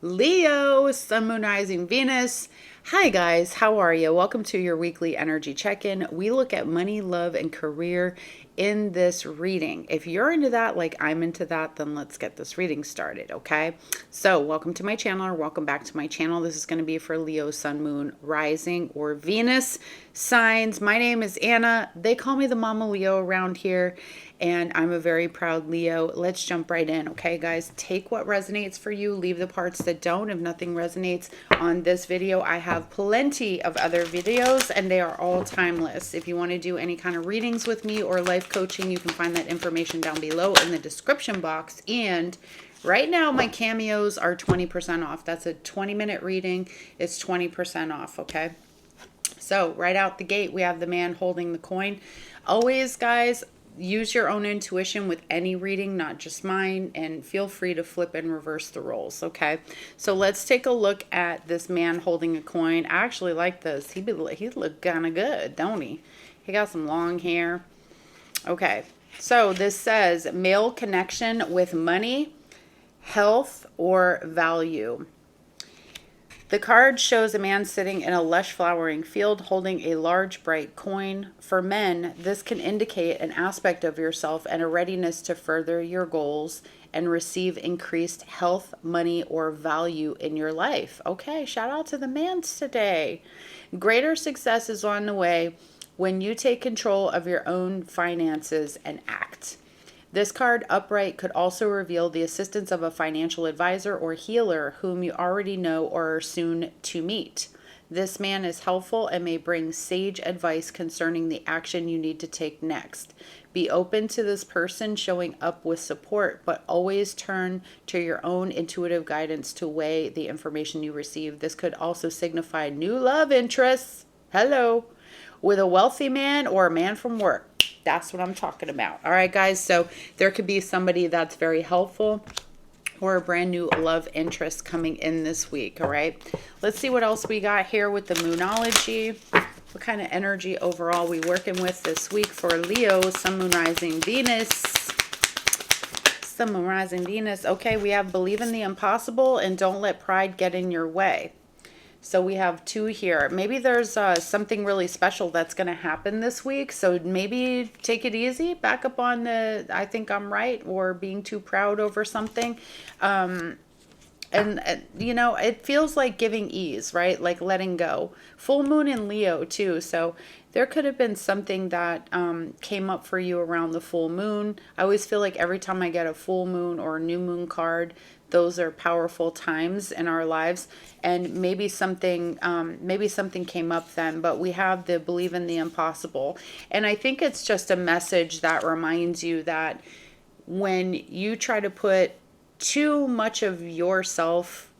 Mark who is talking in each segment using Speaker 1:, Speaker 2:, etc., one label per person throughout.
Speaker 1: Leo, Sun, Moon, Rising, Venus. Hi guys, how are you? Welcome to your weekly energy check-in. We look at money, love, and career in this reading. If you're into that, like I'm into that, then let's get this reading started, okay? So welcome to my channel, or welcome back to my channel. This is going to be for Leo, Sun, Moon, Rising, or Venus signs. My name is Anna. They call me the Mama Leo around here, and I'm a very proud Leo. Let's jump right in, okay, guys? Take what resonates for you, leave the parts that don't. If nothing resonates on this video, I have plenty of other videos, and they are all timeless. If you want to do any kind of readings with me or life coaching, you can find that information down below in the description box. And right now, my cameos are 20% off. That's a 20-minute reading. It's 20% off, okay? So right out the gate, we have the man holding the coin. Always, guys, use your own intuition with any reading, not just mine, and feel free to flip and reverse the roles, okay? So let's take a look at this man holding a coin. I actually like this. He look kind of good, don't he? He got some long hair. Okay, so this says male connection with money, health, or value. The card shows a man sitting in a lush flowering field holding a large bright coin. For men, this can indicate an aspect of yourself and a readiness to further your goals and receive increased health, money, or value in your life. Okay, shout out to the mans today. Greater success is on the way when you take control of your own finances and act. This card upright could also reveal the assistance of a financial advisor or healer whom you already know or are soon to meet. This man is helpful and may bring sage advice concerning the action you need to take next. Be open to this person showing up with support, but always turn to your own intuitive guidance to weigh the information you receive. This could also signify new love interests. Hello. With a wealthy man or a man from work. That's what I'm talking about. All right, guys. So there could be somebody that's very helpful or a brand new love interest coming in this week. All right. Let's see what else we got here with the Moonology. What kind of energy overall we working with this week for Leo, Sun, Moon, Rising, Venus. Sun, Moon, Rising, Venus. Okay, we have believe in the impossible and don't let pride get in your way. So we have two here. Maybe there's something really special that's going to happen this week. So maybe take it easy, back up on the I think I'm right, or being too proud over something. And you know, it feels like giving ease, right? Like letting go. Full moon in Leo too. So there could have been something that came up for you around the full moon. I always feel like every time I get a full moon or a new moon card, those are powerful times in our lives, and maybe something came up then. But we have the believe in the impossible, and I think it's just a message that reminds you that when you try to put too much of yourself,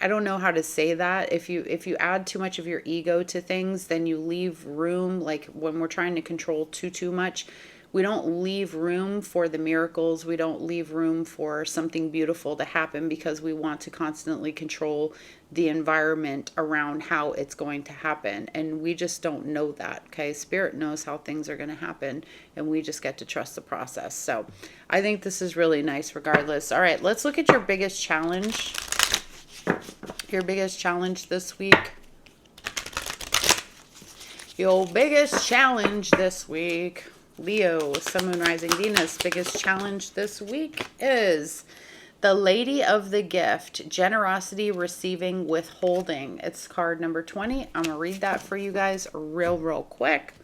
Speaker 1: I don't know how to say that. If you add too much of your ego to things, then you leave room. Like when we're trying to control too much, we don't leave room for the miracles. We don't leave room for something beautiful to happen because we want to constantly control the environment around how it's going to happen. And we just don't know that, okay? Spirit knows how things are going to happen, and we just get to trust the process. So I think this is really nice regardless. All right, let's look at your biggest challenge. Your biggest challenge this week. Your biggest challenge this week. Leo, Sun, Moon, Rising, Venus, biggest challenge this week is the Lady of the Gift, generosity, receiving, withholding. It's card number 20. I'm going to read that for you guys real quick.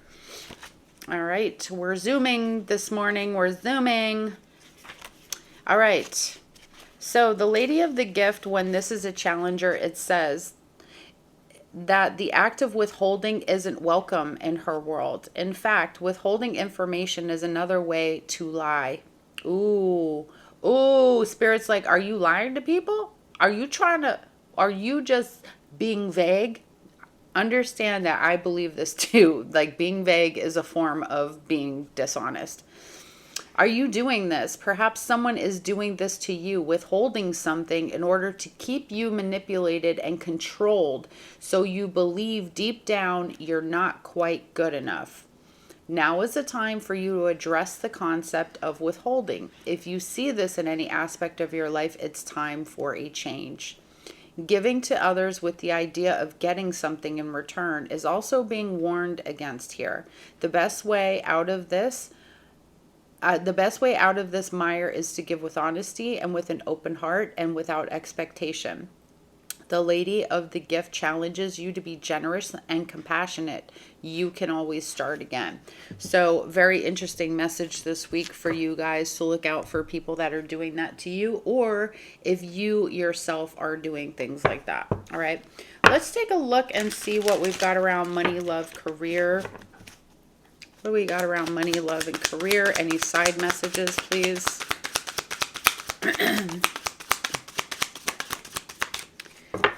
Speaker 1: All right, we're zooming this morning. We're zooming. All right, so the Lady of the Gift, when this is a challenger, it says that the act of withholding isn't welcome in her world. In fact, withholding information is another way to lie. Ooh, Spirit's like, are you lying to people? Are you just being vague? Understand that I believe this too. Like, being vague is a form of being dishonest. Are you doing this? Perhaps someone is doing this to you, withholding something in order to keep you manipulated and controlled, so you believe deep down you're not quite good enough. Now is the time for you to address the concept of withholding. If you see this in any aspect of your life, it's time for a change. Giving to others with the idea of getting something in return is also being warned against here. The best way out of this mire is to give with honesty and with an open heart and without expectation. The Lady of the Gift challenges you to be generous and compassionate. You can always start again. So very interesting message this week for you guys to look out for people that are doing that to you, or if you yourself are doing things like that. All right, let's take a look and see what we've got around money, love, career. What do we got around money, love, and career? Any side messages, please?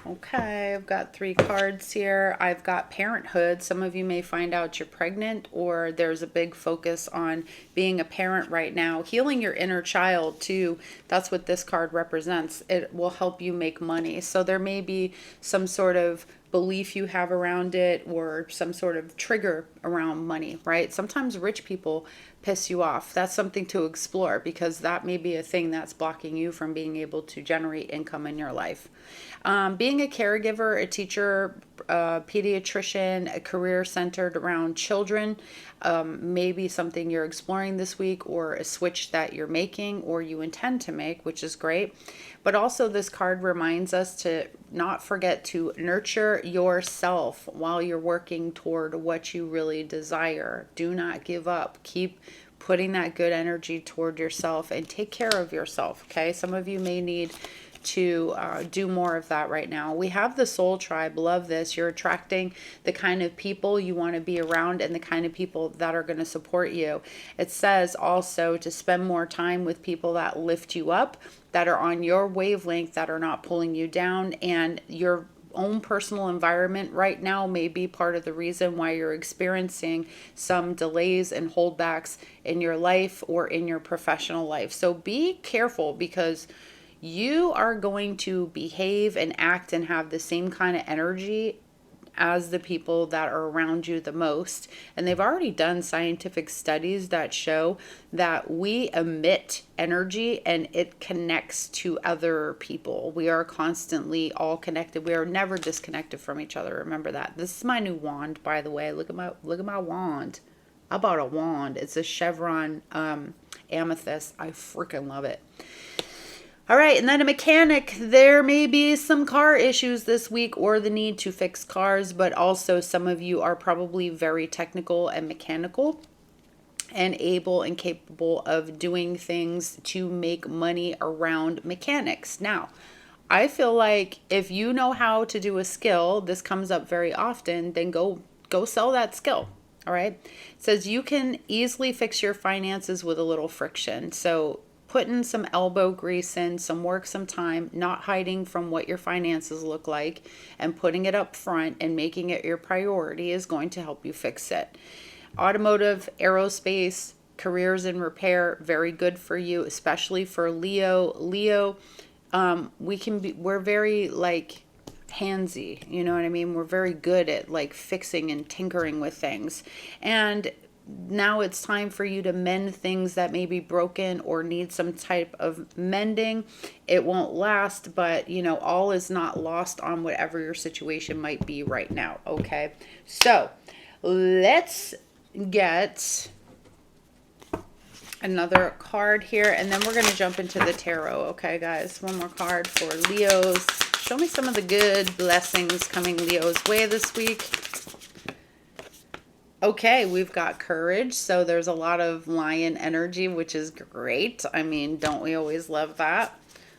Speaker 1: Okay, I've got 3 cards here. I've got parenthood. Some of you may find out you're pregnant, or there's a big focus on being a parent right now. Healing your inner child too. That's what this card represents. It will help you make money. So there may be some sort of belief you have around it, or some sort of trigger around money, right? Sometimes rich people piss you off. That's something to explore, because that may be a thing that's blocking you from being able to generate income in your life. Being a caregiver, a teacher, a pediatrician, a career centered around children, maybe something you're exploring this week, or a switch that you're making or you intend to make, which is great. But also this card reminds us to not forget to nurture yourself while you're working toward what you really desire. Do not give up. Keep putting that good energy toward yourself and take care of yourself, okay? Some of you may need to do more of that right now. We have the soul tribe. Love this. You're attracting the kind of people you want to be around and the kind of people that are going to support you. It says also to spend more time with people that lift you up, that are on your wavelength, that are not pulling you down. And your own personal environment right now may be part of the reason why you're experiencing some delays and holdbacks in your life or in your professional life. So be careful, because you are going to behave and act and have the same kind of energy as the people that are around you the most. And they've already done scientific studies that show that we emit energy and it connects to other people. We are constantly all connected. We are never disconnected from each other. Remember that. This is my new wand, by the way. Look at my wand. I bought a wand. It's a chevron amethyst. I freaking love it. All right, and then a mechanic. There may be some car issues this week, or the need to fix cars, but also some of you are probably very technical and mechanical and able and capable of doing things to make money around mechanics. Now, I feel like if you know how to do a skill, this comes up very often, then go sell that skill. All right. It says you can easily fix your finances with a little friction. So putting some elbow grease in, some work, some time, not hiding from what your finances look like, and putting it up front and making it your priority is going to help you fix it. Automotive, aerospace, careers in repair, very good for you, especially for Leo. Leo, we're very like handsy, you know what I mean? We're very good at like fixing and tinkering with things. And now it's time for you to mend things that may be broken or need some type of mending. It won't last, but you know, all is not lost on whatever your situation might be right now. Okay. So let's get another card here, and then we're going to jump into the tarot. Okay, guys, one more card for Leos. Show me some of the good blessings coming Leo's way this week. Okay, we've got courage. So there's a lot of lion energy, which is great. I mean, don't we always love that?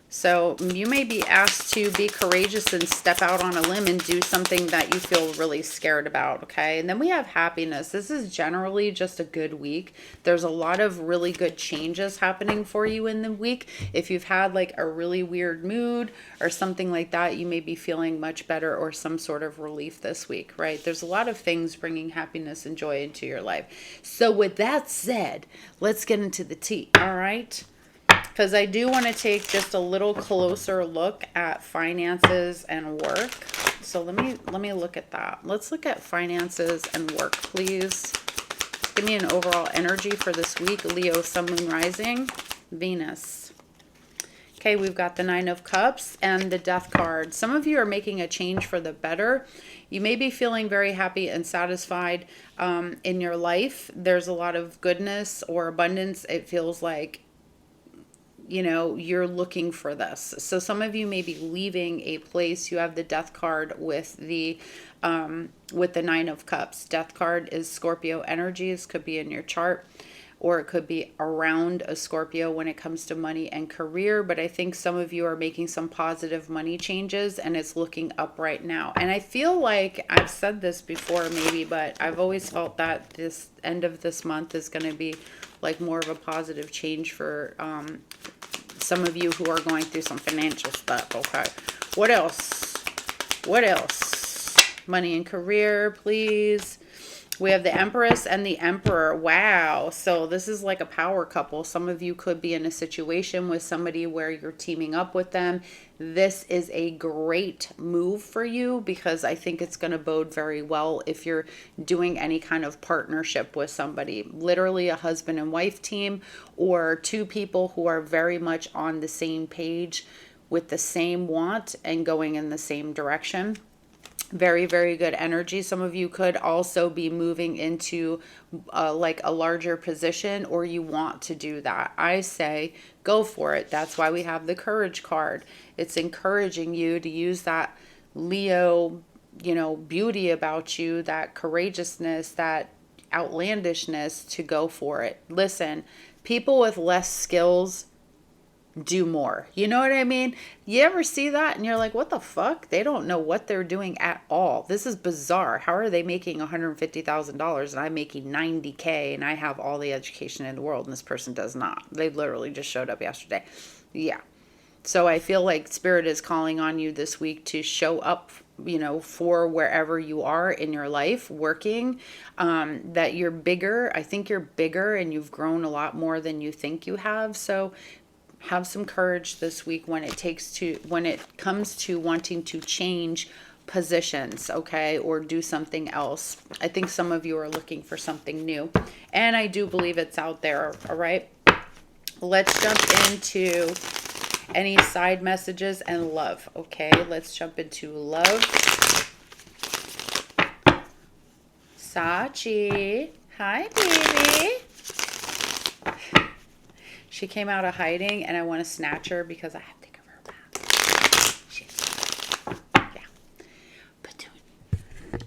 Speaker 1: So you may be asked to be courageous and step out on a limb and do something that you feel really scared about, okay? And then we have happiness. This is generally just a good week. There's a lot of really good changes happening for you in the week. If you've had like a really weird mood or something like that, you may be feeling much better or some sort of relief this week, right? There's a lot of things bringing happiness and joy into your life. So with that said, let's get into the tea, all right? Because I do want to take just a little closer look at finances and work. So let me look at that. Let's look at finances and work, please. Give me an overall energy for this week. Leo, Sun, Moon, Rising, Venus. Okay, we've got the Nine of Cups and the Death card. Some of you are making a change for the better. You may be feeling very happy and satisfied in your life. There's a lot of goodness or abundance. It feels like, you know, you're looking for this. So some of you may be leaving a place. You have the Death card with the Nine of Cups. Death card is Scorpio energies. Could be in your chart, or it could be around a Scorpio when it comes to money and career. But I think some of you are making some positive money changes, and it's looking up right now. And I feel like I've said this before maybe, but I've always felt that this end of this month is going to be like more of a positive change for some of you who are going through some financial stuff. Okay. What else? What else? Money and career, please. We have the Empress and the Emperor. Wow. So this is like a power couple. Some of you could be in a situation with somebody where you're teaming up with them. This is a great move for you because I think it's going to bode very well if you're doing any kind of partnership with somebody. Literally a husband and wife team, or two people who are very much on the same page with the same want and going in the same direction. Very, very good energy. Some of you could also be moving into like a larger position, or you want to do that. I say go for it. That's why we have the Courage card. It's encouraging you to use that Leo, you know, beauty about you, that courageousness, that outlandishness to go for it. Listen, people with less skills do more. You know what I mean? You ever see that and you're like, what the fuck? They don't know what they're doing at all. This is bizarre. How are they making $150,000 and I'm making $90K and I have all the education in the world and this person does not? They literally just showed up yesterday. Yeah. So I feel like Spirit is calling on you this week to show up, you know, for wherever you are in your life working, that you're bigger. I think you're bigger and you've grown a lot more than you think you have. So have some courage this week when it comes to wanting to change positions, okay, or do something else. I think some of you are looking for something new, and I do believe it's out there. All right, let's jump into any side messages and love. Okay, let's jump into love. Sachi, hi baby. She came out of hiding, and I want to snatch her because I have to give her a bath. Yeah.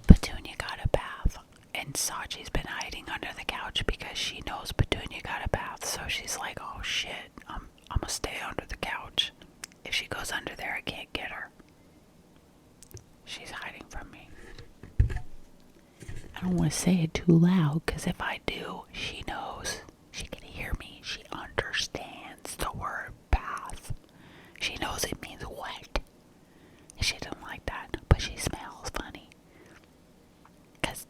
Speaker 1: Petunia got a bath, and Sachi's been hiding under the couch because she knows Petunia got a bath. So she's like, oh shit, I'm going to stay under the couch. If she goes under there, I can't get her. She's hiding from me. I don't want to say it too loud because if I do, she knows. She can hear me. She understands the word bath. She knows it means wet. She doesn't like that, but she smells funny. Because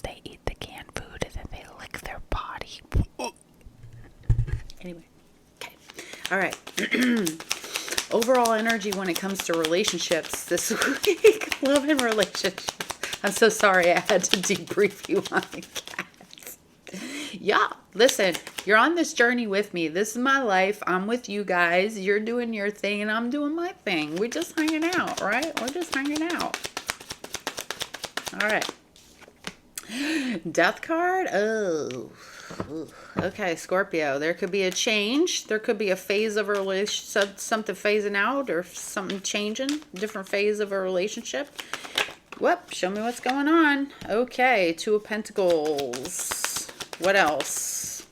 Speaker 1: they eat the canned food and then they lick their body. Anyway. Okay. All right. Overall energy when it comes to relationships this week. Love and relationships. I'm so sorry I had to debrief you on the cats. Yeah, listen, you're on this journey with me. This is my life. I'm with you guys. You're doing your thing and I'm doing my thing. We're just hanging out, right? We're just hanging out. All right. Death card. Oh. Okay, Scorpio. There could be a change. There could be a phase of a relationship, something phasing out or something changing. Different phase of a relationship. Whoop, show me what's going on. Okay, Two of Pentacles. What else?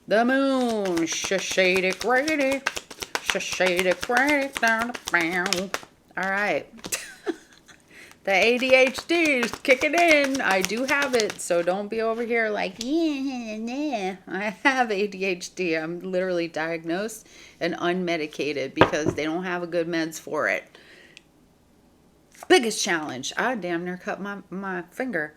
Speaker 1: The Moon. Shashady crazy. Shashady crazy. All right. The ADHD is kicking in. I do have it, so don't be over here like, yeah. I have ADHD. I'm literally diagnosed and unmedicated because they don't have a good meds for it. Biggest challenge. I damn near cut my finger.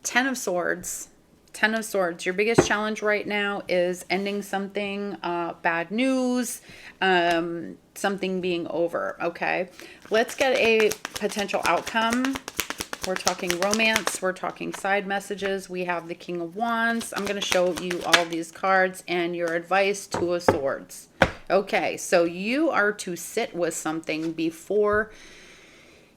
Speaker 1: Ten of Swords. Ten of Swords. Your biggest challenge right now is ending something, bad news, something being over, okay? Let's get a potential outcome We're talking romance. We're talking side messages. We have the King of Wands. I'm going to show you all these cards and your advice, Two of Swords. Okay, so you are to sit with something before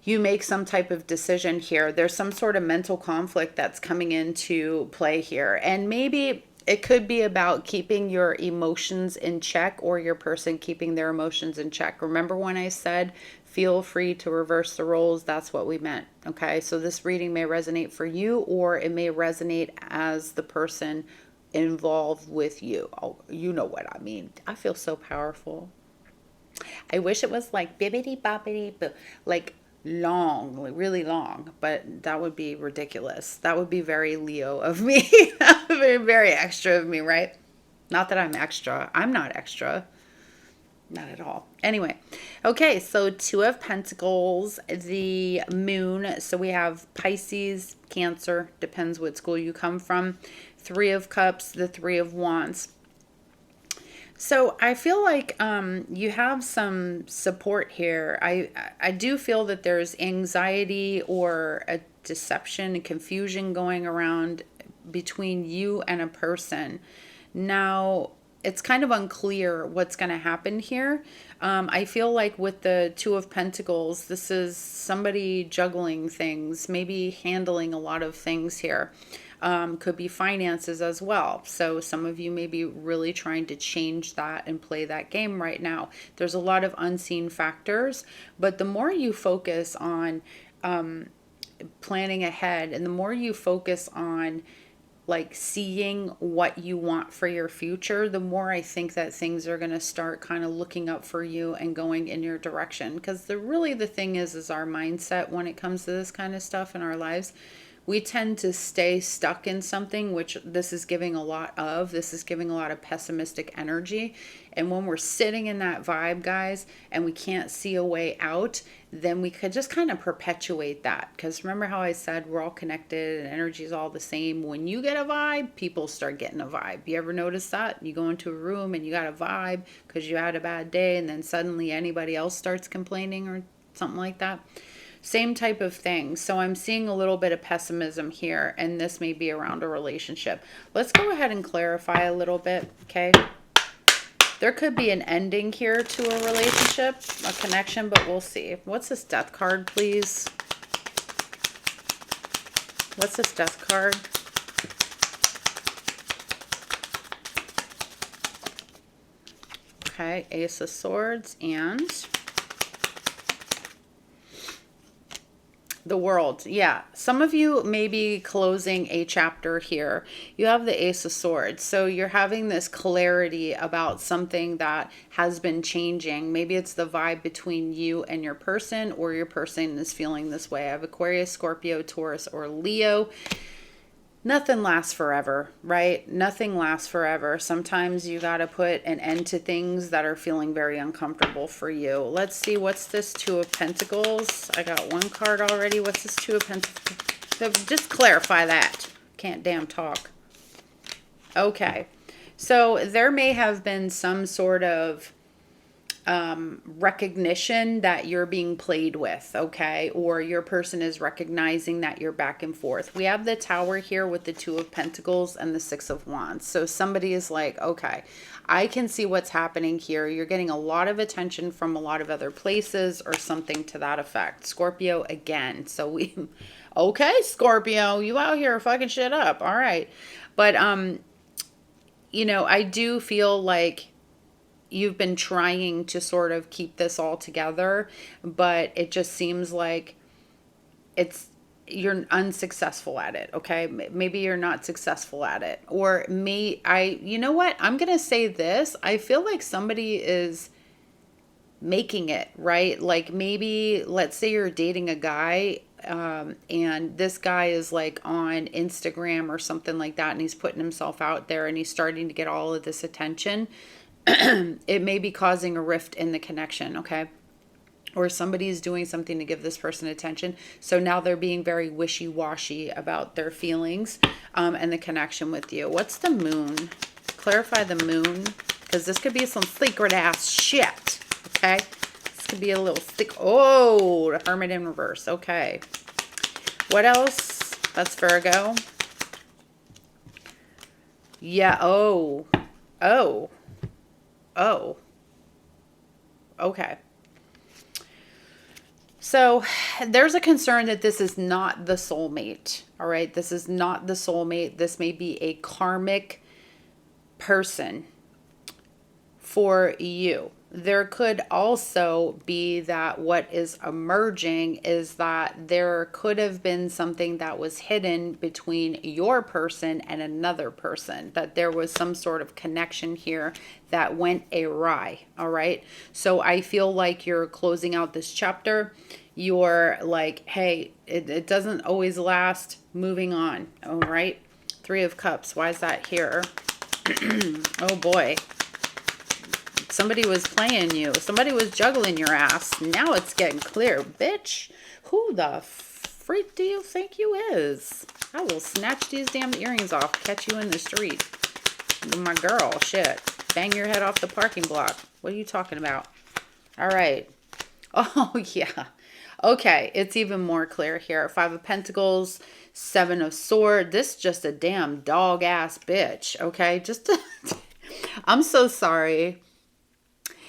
Speaker 1: you make some type of decision here. There's some sort of mental conflict that's coming into play here. And maybe it could be about keeping your emotions in check, or your person keeping their emotions in check. Remember when I said feel free to reverse the roles? That's what we meant. Okay, so this reading may resonate for you, or it may resonate as the person involved with you. Oh, you know what I mean. I feel so powerful. I wish it was like bibbity boppity, but like long, like really long, but that would be ridiculous. That would be very Leo of me. That would be very extra of me, right? Not that I'm extra. I'm not extra. Not at all. Anyway, okay, so Two of Pentacles, the Moon. So we have Pisces, Cancer, depends what school you come from. Three of Cups, the Three of Wands. So I feel like you have some support here. I do feel that there's anxiety or a deception and confusion going around between you and a person. Now, it's kind of unclear what's going to happen here. I feel like with the Two of Pentacles, this is somebody juggling things, maybe handling a lot of things here. Could be finances as well. So some of you may be really trying to change that and play that game right now. There's a lot of unseen factors, but the more you focus on planning ahead, and the more you focus on like seeing what you want for your future, the more I think that things are going to start kind of looking up for you and going in your direction. Because the thing is our mindset when it comes to this kind of stuff in our lives. We tend to stay stuck in something, which this is giving a lot of. This is giving a lot of pessimistic energy. And when we're sitting in that vibe, guys, and we can't see a way out, then we could just kind of perpetuate that. Because remember how I said we're all connected and energy is all the same. When you get a vibe, people start getting a vibe. You ever notice that? You go into a room and you got a vibe because you had a bad day, and then suddenly anybody else starts complaining or something like that. Same type of thing. So I'm seeing a little bit of pessimism here, and this may be around a relationship. Let's go ahead and clarify a little bit, okay? There could be an ending here to a relationship, a connection, but we'll see. What's this Death card, please? What's this Death card? Okay, Ace of Swords and the World. Yeah, some of you may be closing a chapter here. You have the Ace of Swords. So you're having this clarity about something that has been changing. Maybe it's the vibe between you and your person, or your person is feeling this way. I have Aquarius, Scorpio, Taurus, or Leo. Nothing lasts forever, right? Nothing lasts forever. Sometimes you got to put an end to things that are feeling very uncomfortable for you. Let's see, what's this Two of Pentacles? I got one card already. What's this Two of Pentacles? Just clarify that. Can't damn talk. Okay. So there may have been some sort of recognition that you're being played with, okay? Or your person is recognizing that you're back and forth. We have the Tower here with the Two of Pentacles and the Six of Wands. So somebody is like, okay, I can see what's happening here. You're getting a lot of attention from a lot of other places, or something to that effect. Scorpio again. So okay, Scorpio, you out here fucking shit up. All right. But, you know, I do feel like you've been trying to sort of keep this all together, but it just seems like you're unsuccessful at it. Okay. Maybe you're not successful at it, or you know what? I'm going to say this. I feel like somebody is making it, right? Like maybe let's say you're dating a guy, and this guy is like on Instagram or something like that, and he's putting himself out there and he's starting to get all of this attention. It may be causing a rift in the connection, okay? Or somebody's doing something to give this person attention. So now they're being very wishy-washy about their feelings and the connection with you. What's the Moon? Clarify the Moon, because this could be some secret-ass shit, okay? This could be a little thick. Oh, the Hermit in reverse, okay. What else? That's Virgo. Yeah. Oh. Oh. Oh. Okay. So there's a concern that this is not the soulmate. All right. This is not the soulmate. This may be a karmic person for you. There could also be that what is emerging is that there could have been something that was hidden between your person and another person, that there was some sort of connection here that went awry. All right. So I feel like you're closing out this chapter. You're like, hey, it doesn't always last. Moving on. All right. Three of Cups. Why is that here? Oh boy. Somebody was playing you. Somebody was juggling your ass. Now it's getting clear. Bitch, who the freak do you think you is? I will snatch these damn earrings off, catch you in the street. My girl, shit. Bang your head off the parking block. What are you talking about? All right. Oh, yeah. Okay, it's even more clear here. Five of Pentacles, Seven of Swords. This is just a damn dog-ass bitch, okay? I'm so sorry.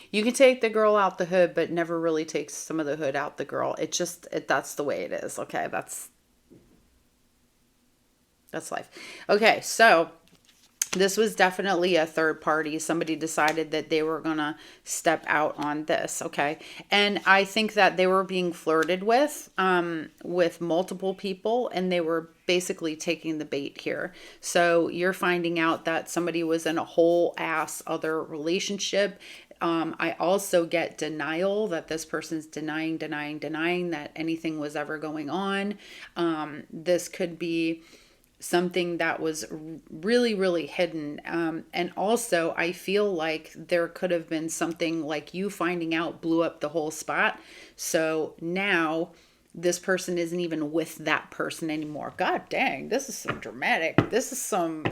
Speaker 1: You can take the girl out the hood, but never really take some of the hood out the girl. That's the way it is. Okay. That's life. Okay. So this was definitely a third party. Somebody decided that they were going to step out on this. Okay. And I think that they were being flirted with multiple people, and they were basically taking the bait here. So you're finding out that somebody was in a whole ass other relationship. I also get denial, that this person's denying that anything was ever going on. This could be something that was really, really hidden. And also I feel like there could have been something like you finding out blew up the whole spot. So now this person isn't even with that person anymore. God dang, this is some dramatic. This is some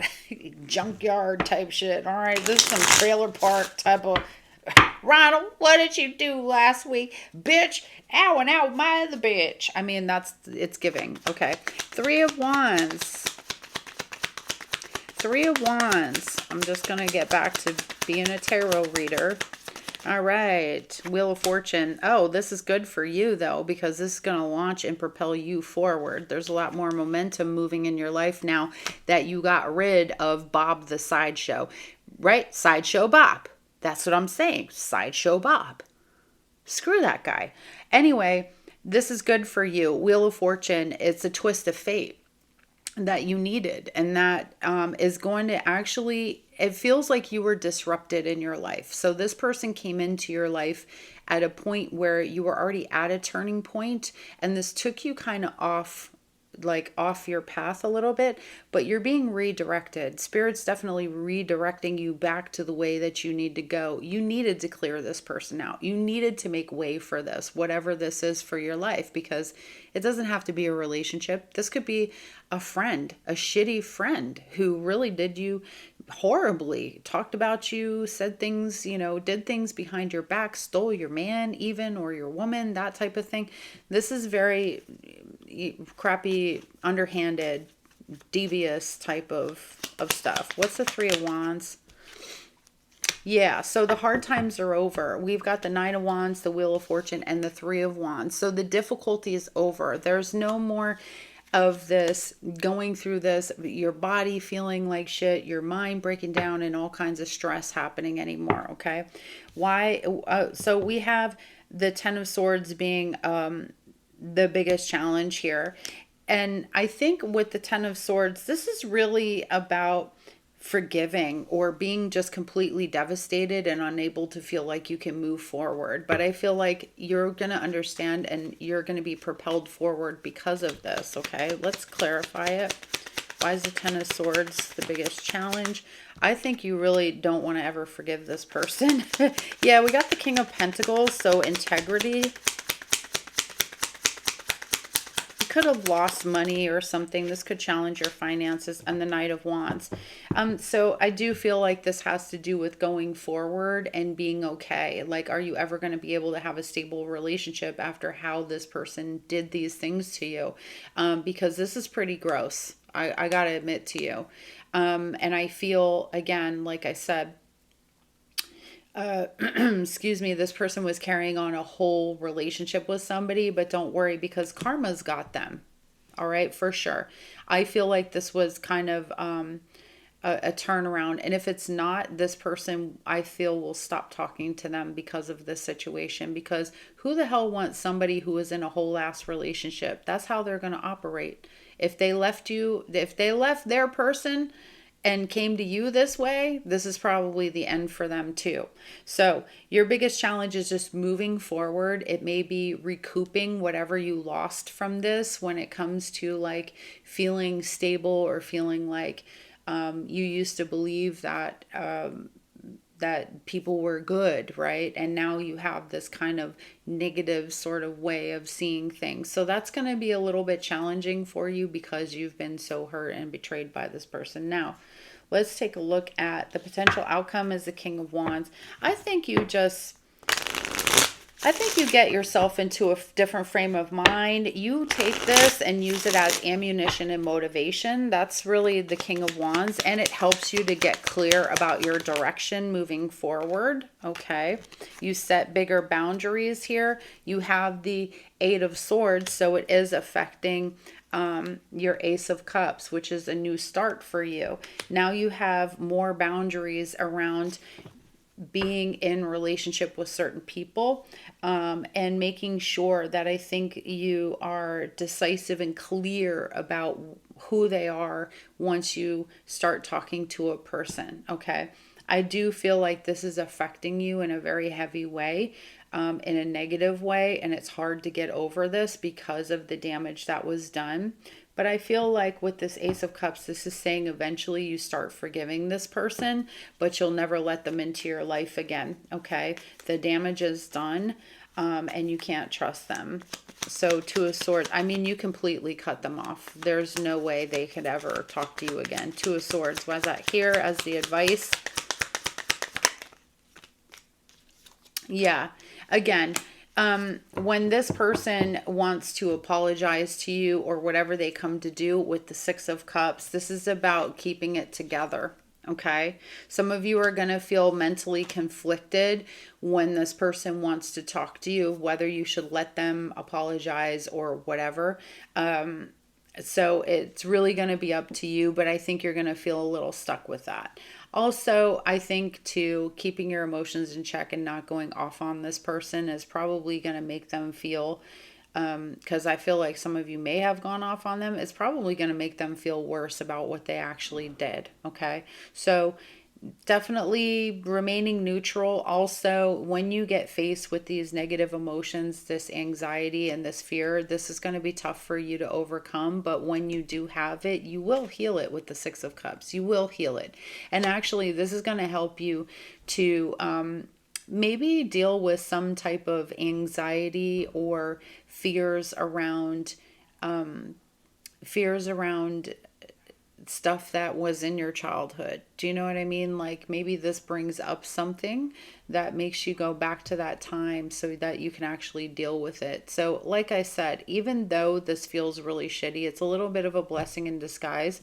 Speaker 1: junkyard type shit. All right, this is some trailer park type of... Ronald, what did you do last week? Bitch, ow and ow, my the bitch. I mean, it's giving. Okay. Three of Wands. Three of Wands. I'm just going to get back to being a tarot reader. All right. Wheel of Fortune. Oh, this is good for you, though, because this is going to launch and propel you forward. There's a lot more momentum moving in your life now that you got rid of Bob the Sideshow. Right? Sideshow Bob. That's what I'm saying. Sideshow Bob. Screw that guy. Anyway, this is good for you. Wheel of Fortune. It's a twist of fate that you needed. And that is going to actually, it feels like you were disrupted in your life. So this person came into your life at a point where you were already at a turning point. And this took you kind of off your path a little bit, but you're being redirected. Spirit's definitely redirecting you back to the way that you need to go. You needed to clear this person out. You needed to make way for this, whatever this is for your life, because it doesn't have to be a relationship. This could be a friend, a shitty friend who really did you horribly, talked about you, said things, did things behind your back, stole your man even, or your woman, that type of thing. This is very crappy, underhanded, devious type of stuff. What's the Three of Wands? Yeah, so the hard times are over. We've got the Nine of Wands, the Wheel of Fortune, and the Three of Wands. So the difficulty is over. There's no more of this going through this, your body feeling like shit, your mind breaking down, and all kinds of stress happening anymore. Okay. Why? So we have the Ten of Swords being the biggest challenge here. And I think with the Ten of Swords, this is really about forgiving or being just completely devastated and unable to feel like you can move forward. But I feel like you're going to understand and you're going to be propelled forward because of this. Okay, let's clarify it. Why is the Ten of Swords the biggest challenge? I think you really don't want to ever forgive this person. Yeah, we got the King of Pentacles, so integrity. could have lost money or something. This could challenge your finances, and the Knight of Wands. So I do feel like this has to do with going forward and being okay. Like, are you ever going to be able to have a stable relationship after how this person did these things to you? Because this is pretty gross. I got to admit to you. And I feel, again, like I said, excuse me, this person was carrying on a whole relationship with somebody, but don't worry, because karma's got them. All right, for sure. I feel like this was kind of a turnaround. And if it's not, this person, I feel, will stop talking to them because of this situation. Because who the hell wants somebody who is in a whole ass relationship? That's how they're going to operate. If they left you, if they left their person and came to you this way, this is probably the end for them too. So your biggest challenge is just moving forward. It may be recouping whatever you lost from this when it comes to like feeling stable, or feeling like you used to believe that that people were good, right? And now you have this kind of negative sort of way of seeing things. So that's going to be a little bit challenging for you because you've been so hurt and betrayed by this person. Now, let's take a look at the potential outcome as the King of Wands. I think you get yourself into a different frame of mind. You take this and use it as ammunition and motivation. That's really the King of Wands, and it helps you to get clear about your direction moving forward. Okay, you set bigger boundaries here. You have the Eight of Swords, so it is affecting your Ace of Cups, which is a new start for you. Now you have more boundaries around being in relationship with certain people, and making sure that, I think you are decisive and clear about who they are once you start talking to a person. Okay, I do feel like this is affecting you in a very heavy way, in a negative way, and it's hard to get over this because of the damage that was done. But I feel like with this Ace of Cups, this is saying eventually you start forgiving this person, but you'll never let them into your life again, okay? The damage is done, and you can't trust them. So Two of Swords, I mean, you completely cut them off. There's no way they could ever talk to you again. Two of Swords, why is that here as the advice? Yeah, again, when this person wants to apologize to you or whatever they come to do with the Six of Cups, this is about keeping it together. Okay, some of you are going to feel mentally conflicted when this person wants to talk to you, whether you should let them apologize or whatever. So it's really going to be up to you, but I think you're going to feel a little stuck with that. Also, I think too, keeping your emotions in check and not going off on this person is probably going to make them feel, because I feel like some of you may have gone off on them. It's probably going to make them feel worse about what they actually did. Okay, so definitely remaining neutral. Also, when you get faced with these negative emotions, this anxiety and this fear, this is going to be tough for you to overcome. But when you do have it, you will heal it with the Six of Cups. You will heal it. And actually, this is going to help you to maybe deal with some type of anxiety or fears around stuff that was in your childhood. Do you know what I mean? Like maybe this brings up something that makes you go back to that time so that you can actually deal with it. So like I said, even though this feels really shitty, it's a little bit of a blessing in disguise,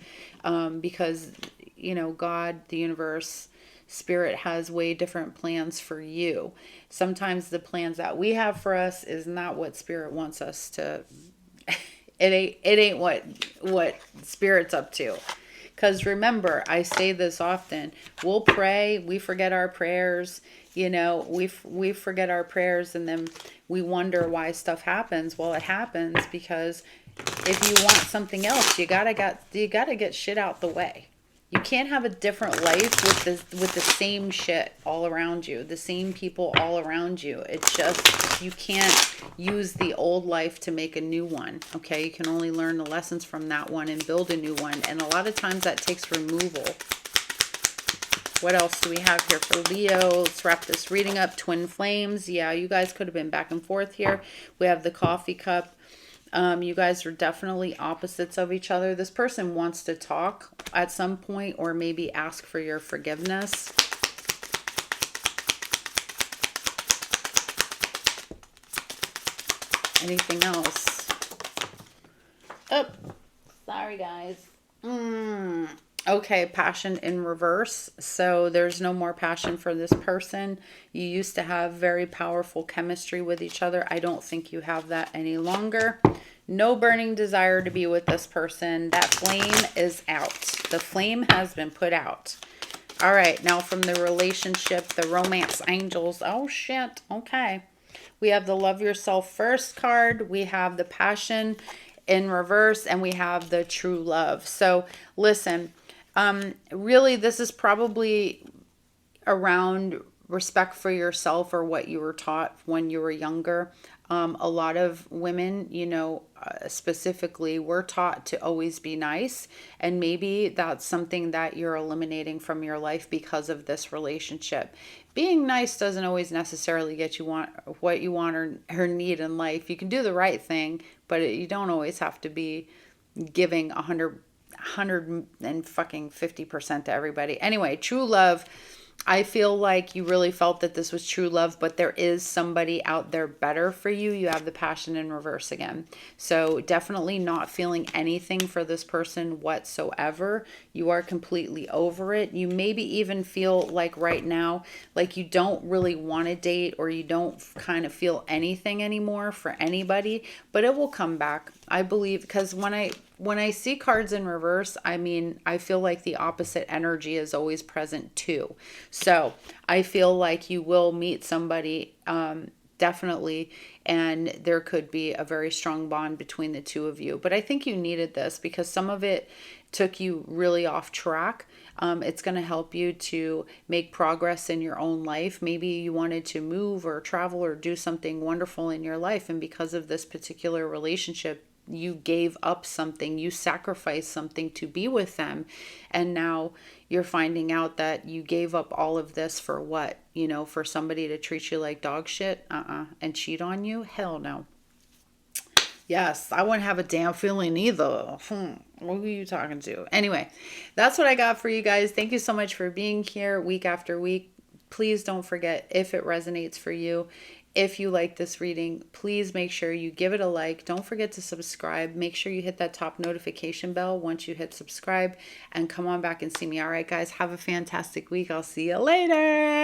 Speaker 1: because, you know, God, the universe, Spirit has way different plans for you. Sometimes the plans that we have for us is not what Spirit wants us to. It ain't what Spirit's up to. Because remember, I say this often, we'll pray, we forget our prayers, you know, we forget our prayers, and then we wonder why stuff happens. Well, it happens because if you want something else, you gotta get shit out the way. You can't have a different life with the same shit all around you, the same people all around you. It's just, you can't use the old life to make a new one, okay? You can only learn the lessons from that one and build a new one. And a lot of times that takes removal. What else do we have here for Leo? Let's wrap this reading up. Twin flames. Yeah, you guys could have been back and forth here. We have the coffee cup. You guys are definitely opposites of each other. This person wants to talk at some point or maybe ask for your forgiveness. Anything else? Oh, sorry guys. Okay, passion in reverse. So there's no more passion for this person. You used to have very powerful chemistry with each other. I don't think you have that any longer. No burning desire to be with this person. That flame is out. The flame has been put out. All right, now from the relationship, the romance angels. Oh shit, okay. We have the love yourself first card. We have the passion in reverse, and we have the true love. So listen, really this is probably around respect for yourself or what you were taught when you were younger. A lot of women, you know, specifically, were taught to always be nice. And maybe that's something that you're eliminating from your life because of this relationship. Being nice doesn't always necessarily get you what you want or need in life. You can do the right thing, but you don't always have to be giving 100 and fucking 50% to everybody. Anyway, true love. I feel like you really felt that this was true love, but there is somebody out there better for you. You have the passion in reverse again. So definitely not feeling anything for this person whatsoever. You are completely over it. You maybe even feel like right now, like you don't really want to date, or you don't kind of feel anything anymore for anybody, but it will come back. I believe, because when I see cards in reverse, I mean, I feel like the opposite energy is always present too. So I feel like you will meet somebody, definitely, and there could be a very strong bond between the two of you. But I think you needed this because some of it took you really off track. It's going to help you to make progress in your own life. Maybe you wanted to move or travel or do something wonderful in your life, and because of this particular relationship, you gave up something, you sacrificed something to be with them, and now you're finding out that you gave up all of this for what? You know, for somebody to treat you like dog shit and cheat on you? Hell no. Yes, I wouldn't have a damn feeling either. Who are you talking to? Anyway, that's what I got for you guys. Thank you so much for being here week after week. Please don't forget, if it resonates for you, if you like this reading, please make sure you give it a like. Don't forget to subscribe. Make sure you hit that top notification bell once you hit subscribe, and come on back and see me. All right, guys, have a fantastic week. I'll see you later.